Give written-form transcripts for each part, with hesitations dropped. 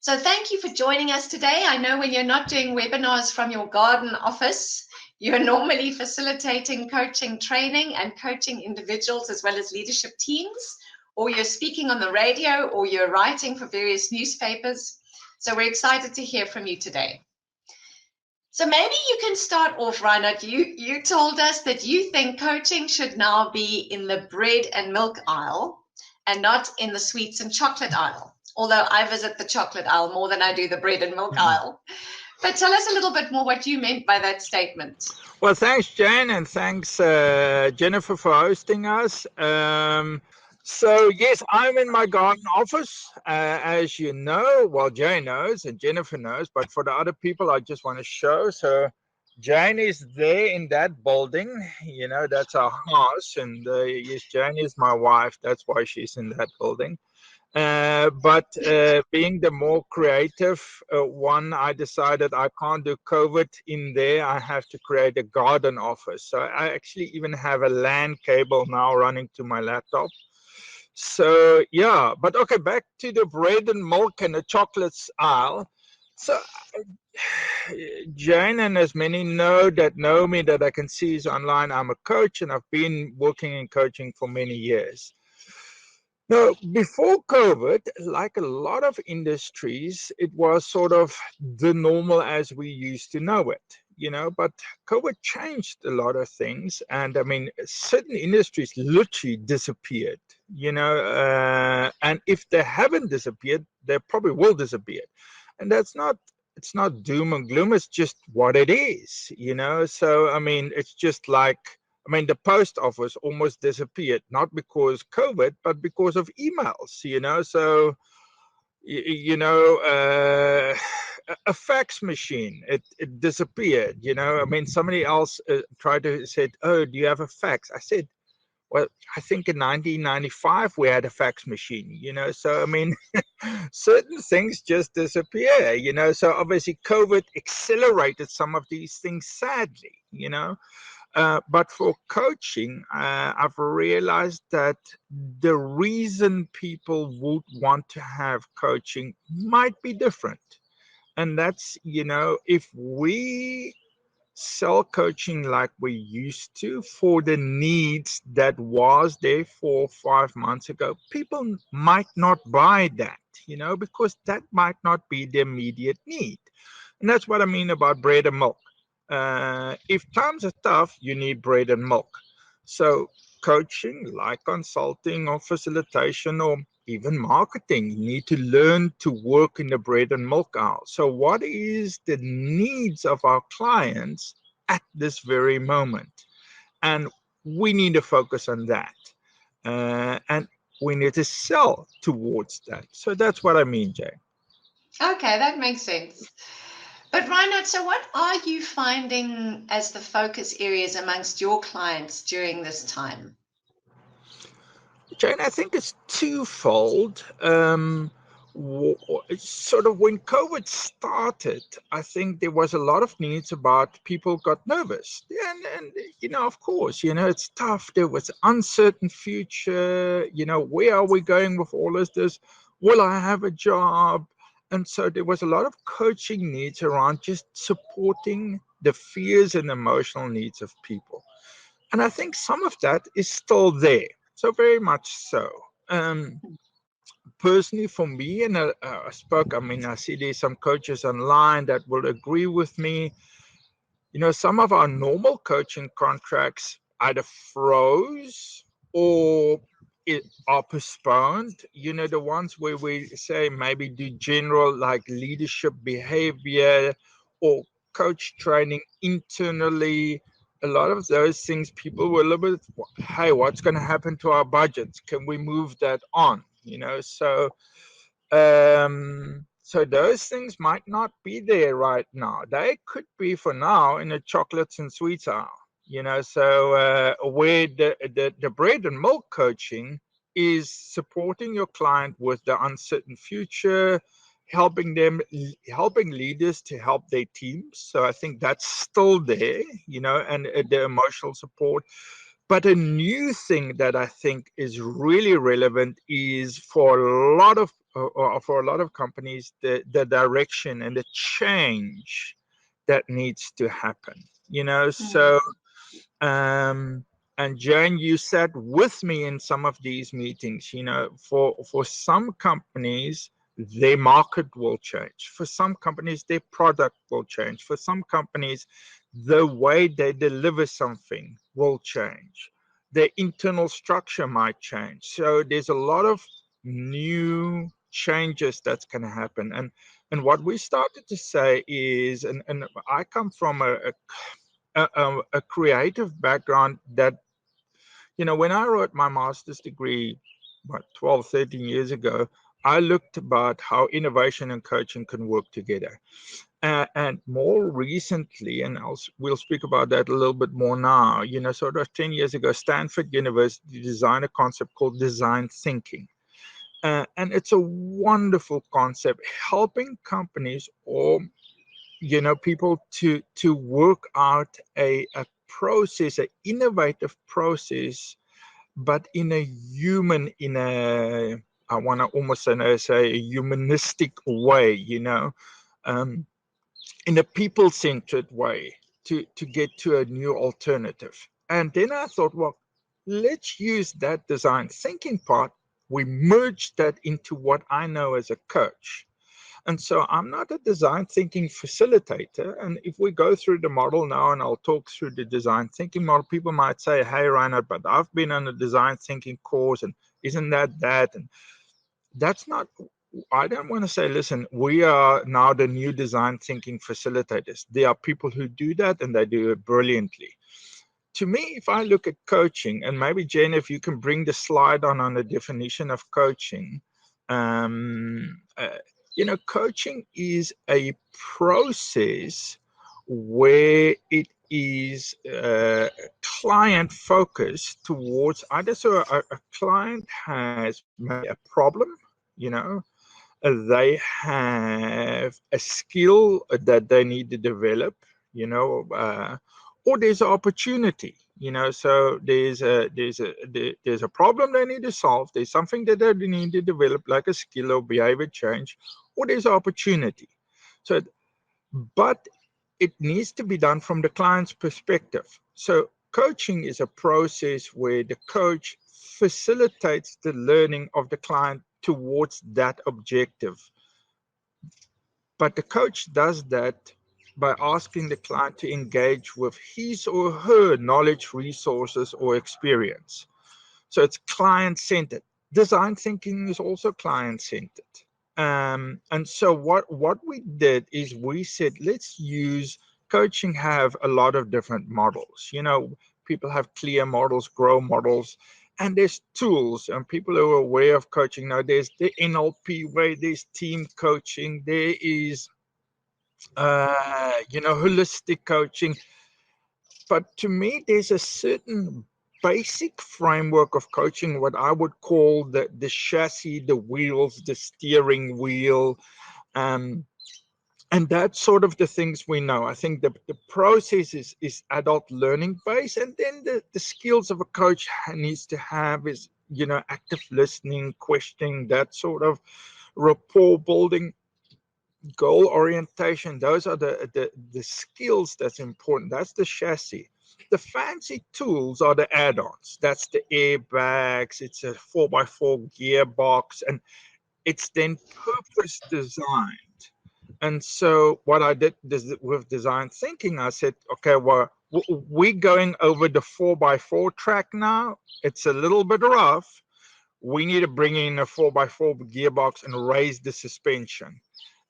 So thank you for joining us today. I know when you're not doing webinars from your garden office, you're normally facilitating coaching training and coaching individuals as well as leadership teams, or you're speaking on the radio, or you're writing for various newspapers. So we're excited to hear from you today. So maybe you can start off, Reinhard. You told us that you think coaching should now be in the bread and milk aisle and not in the sweets and chocolate aisle. Although I visit the chocolate aisle more than I do the bread and milk aisle. But tell us a little bit more what you meant by that statement. Well, thanks, Jane, and thanks, Jennifer, for hosting us. So, yes, I'm in my garden office, as you know. Well, Jane knows and Jennifer knows, but for the other people, I just want to show. So, Jane is there in that building. You know, that's our house. And yes, Jane is my wife. That's why she's in that building. But being the more creative one, I decided I can't do COVID in there. I have to create a garden office. So I actually even have a LAN cable now running to my laptop. So yeah, but okay, back to the bread and milk and the chocolates aisle. So Jane, and as many know me, that I can see is online, I'm a coach and I've been working in coaching for many years. Now, before COVID, like a lot of industries, it was sort of the normal as we used to know it, you know, but COVID changed a lot of things. And I mean, certain industries literally disappeared, you know, and if they haven't disappeared, they probably will disappear. And it's not doom and gloom, it's just what it is, you know. So, I mean, it's just like, the post office almost disappeared, not because COVID, but because of emails, you know. So, a fax machine, it disappeared, you know. I mean, somebody else tried to said, "Oh, do you have a fax?" I said, "Well, I think in 1995 we had a fax machine, you know." So, I mean, certain things just disappear, you know. So obviously COVID accelerated some of these things, sadly, you know. But for coaching, I've realized that the reason people would want to have coaching might be different. And that's, you know, if we sell coaching like we used to for the needs that was there 4 or 5 months ago, people might not buy that, you know, because that might not be the immediate need. And that's what I mean about bread and milk. If times are tough, you need bread and milk. So coaching, like consulting or facilitation or even marketing, you need to learn to work in the bread and milk aisle. So what is the needs of our clients at this very moment? And we need to focus on that. And we need to sell towards that. So that's what I mean, Jay. Okay, that makes sense. But Reinhard, so what are you finding as the focus areas amongst your clients during this time? Jane, I think it's twofold. Sort of when COVID started, I think there was a lot of needs about people got nervous. And you know, of course, you know, it's tough. There was uncertain future. You know, where are we going with all of this? Will I have a job? And so there was a lot of coaching needs around just supporting the fears and emotional needs of people. And I think some of that is still there. So very much so. Um, Personally, for me, and I spoke, I mean, I see there's some coaches online that will agree with me. You know, some of our normal coaching contracts either froze or are postponed. You know, the ones where we say maybe do general like leadership behavior or coach training internally. A lot of those things, people were a little bit, hey, what's going to happen to our budgets? Can we move that on? You know, so those things might not be there right now. They could be for now in the chocolates and sweets aisle. You know, so where the bread and milk coaching is supporting your client with the uncertain future, helping leaders to help their teams. So I think that's still there, you know, and the emotional support. But a new thing that I think is really relevant is for a lot of companies, the direction and the change that needs to happen. So and Jane, you sat with me in some of these meetings. For some companies, their market will change. For some companies, their product will change. For some companies, the way they deliver something will change. Their internal structure might change. So there's a lot of new changes that's going to happen. And what we started to say is, and I come from a creative background that, when I wrote my master's degree, 12, 13 years ago, I looked about how innovation and coaching can work together. And more recently, and we'll speak about that a little bit more now, sort of 10 years ago, Stanford University designed a concept called design thinking. And it's a wonderful concept, helping companies or people to work out a process, an innovative process, but in a human, I want to almost say a humanistic way, in a people-centered way to get to a new alternative. And then I thought, well, let's use that design thinking part. We merge that into what I know as a coach. And so I'm not a design thinking facilitator. And if we go through the model now, and I'll talk through the design thinking model, people might say, hey, Reinhard, but I've been on a design thinking course, and isn't that? And that's not, I don't want to say, listen, we are now the new design thinking facilitators. There are people who do that, and they do it brilliantly. To me, if I look at coaching, and maybe Jen, if you can bring the slide on the definition of coaching, coaching is a process where it is client focused towards either, so a client has maybe a problem, they have a skill that they need to develop, or there's an opportunity, so there's a problem they need to solve, there's something that they need to develop, like a skill or behavior change, or there's an opportunity. So, but it needs to be done from the client's perspective. So coaching is a process where the coach facilitates the learning of the client towards that objective. But the coach does that by asking the client to engage with his or her knowledge, resources, or experience. So it's client-centered. Design thinking is also client-centered. And so what we did is we said, let's use coaching, have a lot of different models. People have clear models, grow models, and there's tools, and people who are aware of coaching now, there's the NLP way, there's team coaching, there is holistic coaching. But to me, there's a certain basic framework of coaching, what I would call the chassis, the wheels, the steering wheel, and that's sort of the things we know. I think the process is adult learning based, and then the skills of a coach needs to have is, active listening, questioning, that sort of rapport building, goal orientation. Those are the skills that's important. That's the chassis. The fancy tools are the add-ons. That's the airbags. It's a 4x4 gearbox, and it's then purpose designed. And so what I did with design thinking, I said, okay, well, we're going over the 4x4 track now. It's a little bit rough. We need to bring in a 4x4 gearbox and raise the suspension.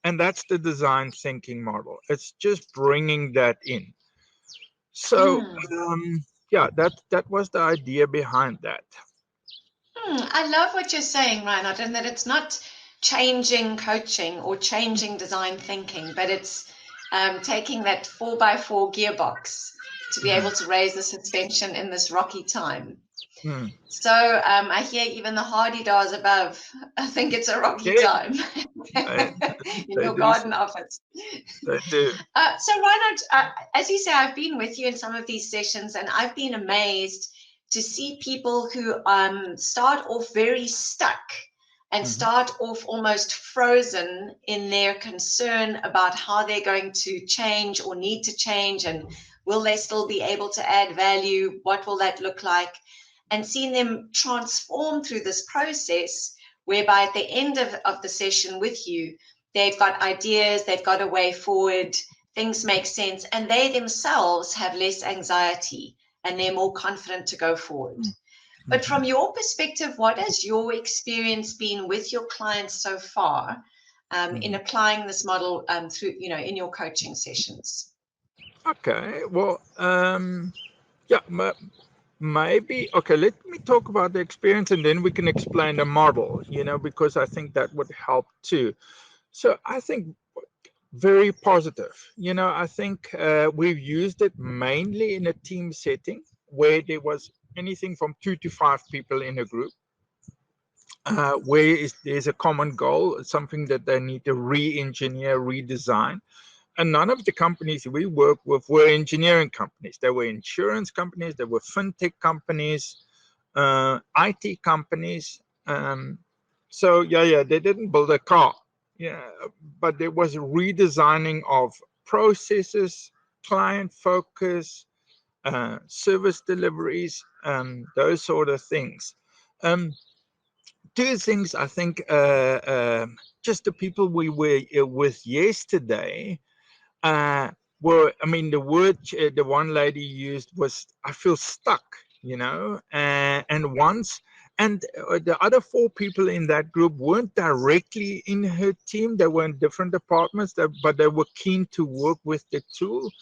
And that's the design thinking model. It's just bringing that in. So, yeah, that was the idea behind that. I love what you're saying, Reinhard, and that it's not changing coaching or changing design thinking, but it's taking that 4x4 gearbox to be able to raise the suspension in this rocky time. So I hear even the hardy-dars above, I think it's a rocky time in your garden office. They do. So Reinhard, as you say, I've been with you in some of these sessions, and I've been amazed to see people who start off very stuck and start off almost frozen in their concern about how they're going to change or need to change, and will they still be able to add value? What will that look like? And seeing them transform through this process, whereby at the end of the session with you, they've got ideas, they've got a way forward, things make sense, and they themselves have less anxiety and they're more confident to go forward. But from your perspective, what has your experience been with your clients so far in applying this model through, in your coaching sessions? Okay, well, yeah, maybe, okay, let me talk about the experience and then we can explain the model, because I think that would help too. So I think very positive. I think we've used it mainly in a team setting where there was anything from 2 to 5 people in a group, where there's a common goal, something that they need to re-engineer, redesign. And none of the companies we work with were engineering companies. They were insurance companies, they were fintech companies, IT companies. So yeah, they didn't build a car. Yeah, but there was a redesigning of processes, client focus, service deliveries, those sort of things. Two things I think, just the people we were with yesterday, well, I mean, the word the one lady used was, I feel stuck, and once, and the other 4 people in that group weren't directly in her team. They were in different departments, but they were keen to work with the tool.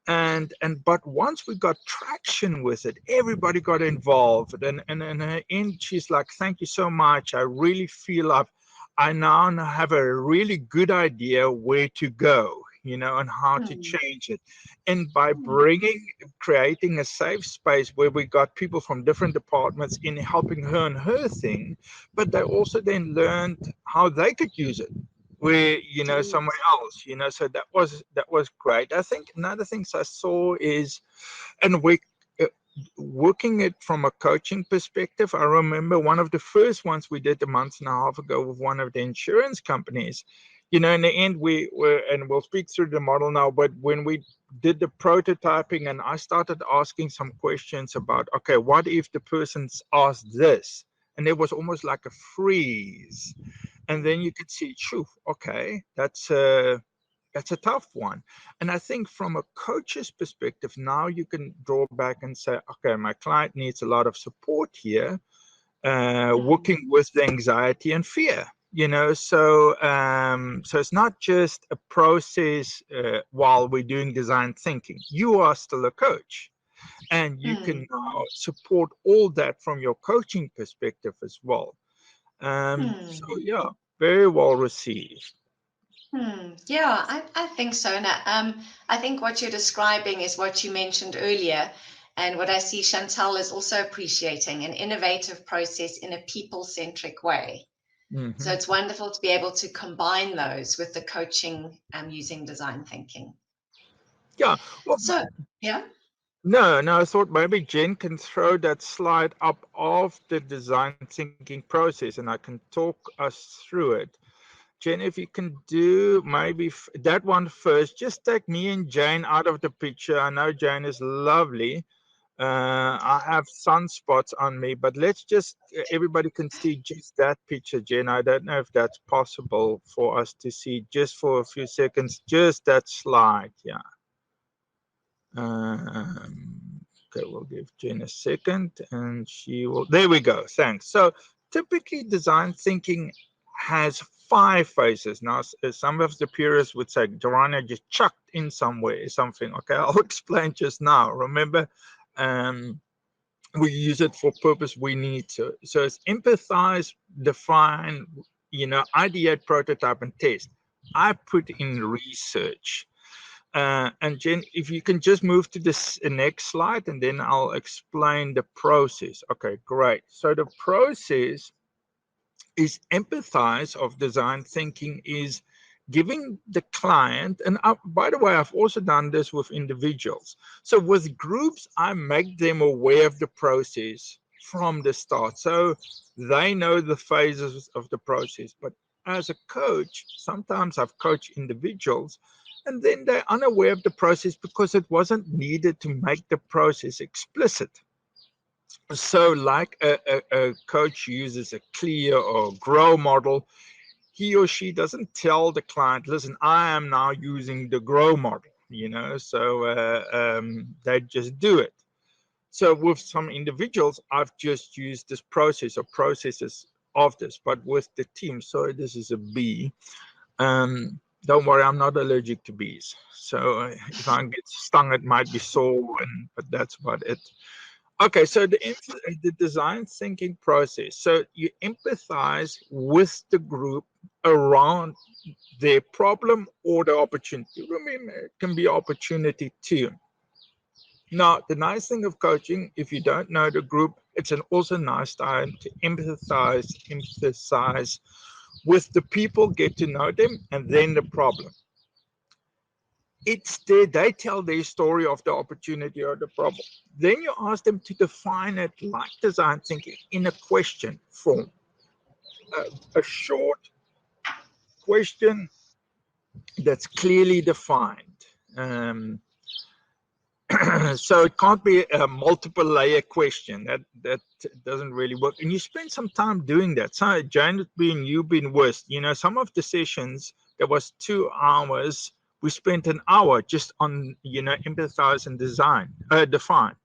But once we got traction with it, everybody got involved. And in her end, she's like, thank you so much. I really feel I now have a really good idea where to go, and how to change it. And by creating a safe space where we got people from different departments in helping her on her thing, but they also then learned how they could use it where, somewhere else, so that was great. I think another thing I saw is, and we working it from a coaching perspective, I remember one of the first ones we did a month and a half ago with one of the insurance companies. In the end, we were, and we'll speak through the model now, but when we did the prototyping and I started asking some questions about, okay, what if the person's asked this? And there was almost like a freeze. And then you could see, shoo, okay, that's a tough one. And I think from a coach's perspective, now you can draw back and say, okay, my client needs a lot of support here, working with the anxiety and fear. So it's not just a process while we're doing design thinking. You are still a coach, and you can now support all that from your coaching perspective as well. So yeah, very well received. Yeah, I think so. And I think what you're describing is what you mentioned earlier. And what I see Chantal is also appreciating, an innovative process in a people-centric way. So it's wonderful to be able to combine those with the coaching using design thinking. Yeah. Well, so, yeah. No, I thought maybe Jen can throw that slide up of the design thinking process and I can talk us through it. Jen, if you can do maybe that one first, just take me and Jane out of the picture. I know Jane is lovely. I have sunspots on me, but let's just, everybody can see just that picture, Jen. I don't know if that's possible for us to see just for a few seconds, just that slide, yeah. Okay, we'll give Jen a second and she will, there we go, thanks. So typically design thinking has 5 phases. Now, some of the purists would say, Joanna just chucked in somewhere, something. Okay, I'll explain just now. Remember, we use it for purpose we need to. So it's empathize, define, ideate, prototype, and test. I put in research. And Jen, if you can just move to this next slide, and then I'll explain the process. Okay, great. So the process is empathize of design thinking is giving the client, and by the way, I've also done this with individuals. So with groups, I make them aware of the process from the start, so they know the phases of the process. But as a coach, sometimes I've coached individuals, and then they're unaware of the process because it wasn't needed to make the process explicit. So like a coach uses a clear or grow model, he or she doesn't tell the client, listen, I am now using the grow model, so they just do it. So with some individuals, I've just used this process or processes of this, but with the team, sorry, this is a bee. Don't worry, I'm not allergic to bees. So if I get stung, it might be sore, but that's about it. Okay, so the design thinking process. So you empathize with the group around their problem or the opportunity. Remember, it can be opportunity too. Now, the nice thing of coaching, if you don't know the group, it's an also nice time to emphasize with the people, get to know them, and then the problem. It's they tell their story of the opportunity or the problem. Then you ask them to define it like design thinking in a question form. A short question that's clearly defined. So it can't be a multiple layer question. That doesn't really work. And you spend some time doing that. So Jane, you've been with, some of the sessions, there was 2 hours. We spent an hour just on, empathize and define.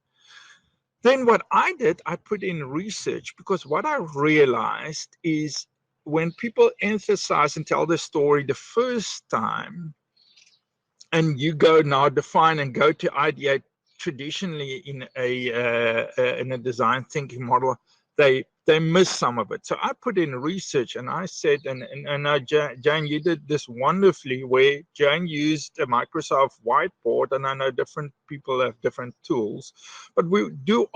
Then what I did, I put in research, because what I realized is when people emphasize and tell the story the first time, and you go now define and go to ideate, traditionally in a design thinking model, they miss some of it. So I put in research, and I said, and Jane, you did this wonderfully, where Jane used a Microsoft whiteboard, and I know different people have different tools, but we do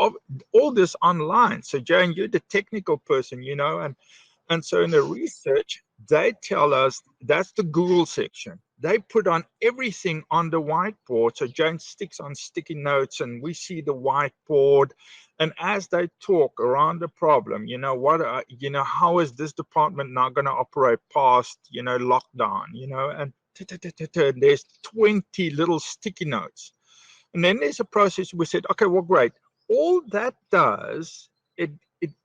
all this online. So Jane, you're the technical person, and so in the research, they tell us that's the Google section. They put on everything on the whiteboard. So Jane sticks on sticky notes, and we see the whiteboard. And as they talk around the problem, how is this department now going to operate past, lockdown, and there's 20 little sticky notes. And then there's a process. We said, okay, well, great. All that does, it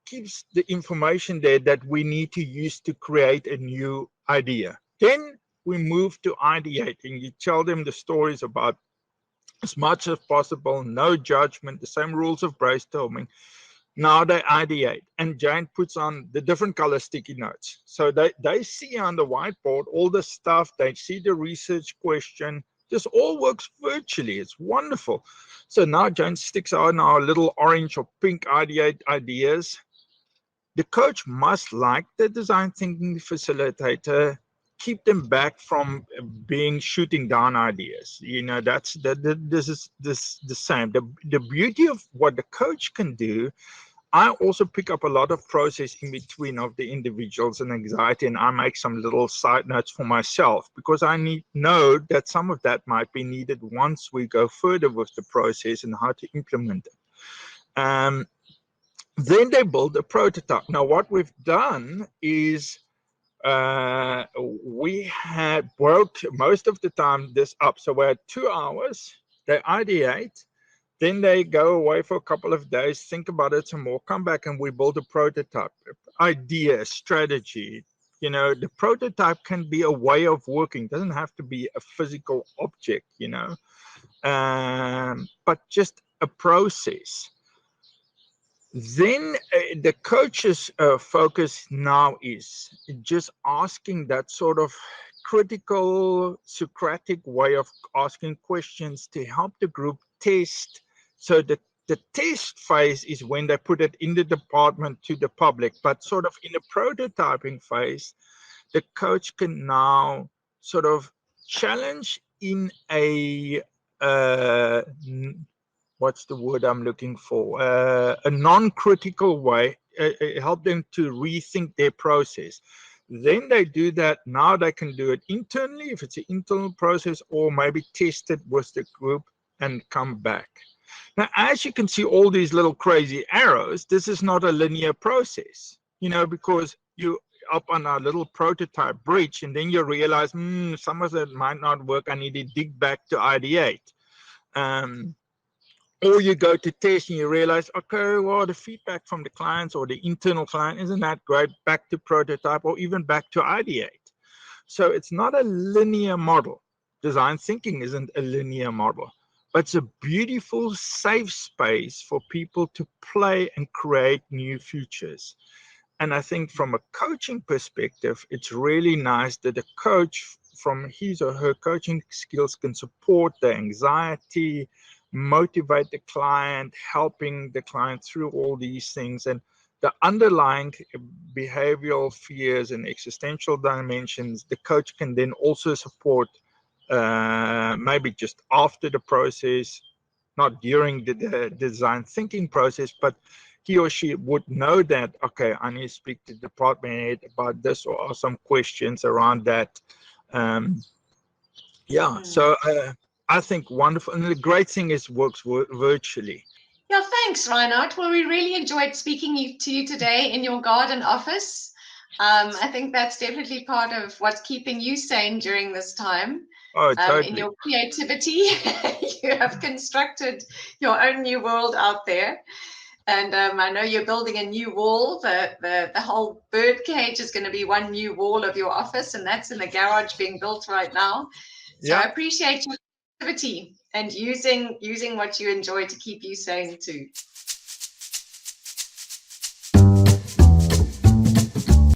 keeps the information there that we need to use to create a new idea. Then we move to ideating. You tell them the stories about as much as possible, no judgment, the same rules of brainstorming. Now they ideate, and Jane puts on the different color sticky notes. So they see on the whiteboard all the stuff, they see the research question. This all works virtually. It's wonderful. So now Jane sticks on our little orange or pink ideate ideas. The coach must, like the design thinking facilitator, keep them back from shooting down ideas. This is the same. The beauty of what the coach can do, I also pick up a lot of process in between of the individuals and anxiety, and I make some little side notes for myself, because I know that some of that might be needed once we go further with the process and how to implement it. Then they build a prototype. Now, what we've done is we had broke most of the time this up. So we had 2 hours, they ideate, then they go away for a couple of days, think about it some more, come back, and we build a prototype, idea, strategy. The prototype can be a way of working. It doesn't have to be a physical object, but just a process. Then the coach's focus now is just asking that sort of critical Socratic way of asking questions to help the group test. So the test phase is when they put it in the department to the public, but sort of in the prototyping phase, the coach can now sort of challenge in a what's the word I'm looking for? A non-critical way, help them to rethink their process. Then they do that. Now they can do it internally if it's an internal process, or maybe test it with the group and come back. Now, as you can see, all these little crazy arrows, this is not a linear process, because you up on a little prototype bridge, and then you realize, some of it might not work. I need to dig back to ideate. Or you go to test and you realize, okay, well, the feedback from the clients or the internal client isn't that great, back to prototype or even back to ideate. So it's not a linear model. Design thinking isn't a linear model, but it's a beautiful, safe space for people to play and create new futures. And I think from a coaching perspective, it's really nice that a coach from his or her coaching skills can support the anxiety, motivate the client, helping the client through all these things. And the underlying behavioral fears and existential dimensions, the coach can then also support maybe just after the process, not during the design thinking process, but he or she would know that, okay, I need to speak to the department head about this, or some questions around that. So I think wonderful. And the great thing is works virtually. Yeah, thanks, Reinhard. Well, we really enjoyed speaking to you today in your garden office. I think that's definitely part of what's keeping you sane during this time. Oh, totally. In your creativity, you have constructed your own new world out there. And I know you're building a new wall. The whole bird cage is going to be one new wall of your office, and that's in the garage being built right now. So I appreciate your creativity and using what you enjoy to keep you sane too.